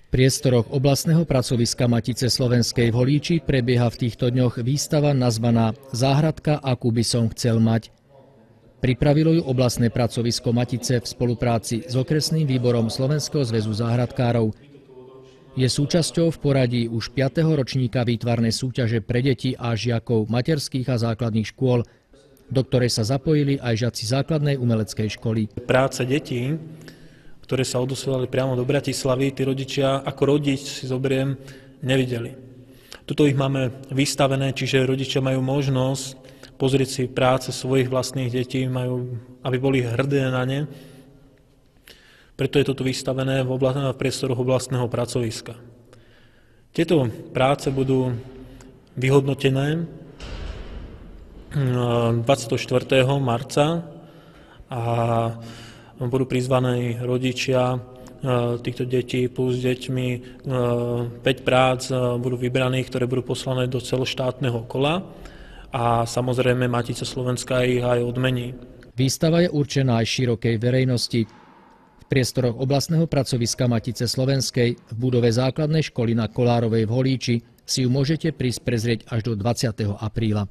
V priestoroch oblastného pracoviska Matice slovenskej v Holíči prebieha v týchto dňoch výstava nazvaná Záhradka, akú by som chcel mať. Pripravilo ju oblastné pracovisko Matice v spolupráci s okresným výborom Slovenského zväzu záhradkárov. Je súčasťou v poradí už 5. ročníka výtvarnej súťaže pre deti a žiakov materských a základných škôl, do ktorej sa zapojili aj žiaci základnej umeleckej školy. Práce detí, ktoré sa odoslali priamo do Bratislavy, tí rodičia ako rodič, si zoberiem, nevideli. Tuto ich máme vystavené, čiže rodičia majú možnosť pozrieť si práce svojich vlastných detí, aby boli hrdé na ne. Preto je toto vystavené v priestoroch oblastného pracoviska. Tieto práce budú vyhodnotené 24. marca a budú prizvaní rodičia týchto detí plus s deťmi. 5 prác budú vybraných, ktoré budú poslané do celoštátneho kola a samozrejme Matica Slovenská ich aj odmení. Výstava je určená aj širokej verejnosti. V priestoroch oblastného pracoviska Matice slovenskej v budove základnej školy na Kolárovej v Holíči si ju môžete prísť prezrieť až do 20. apríla.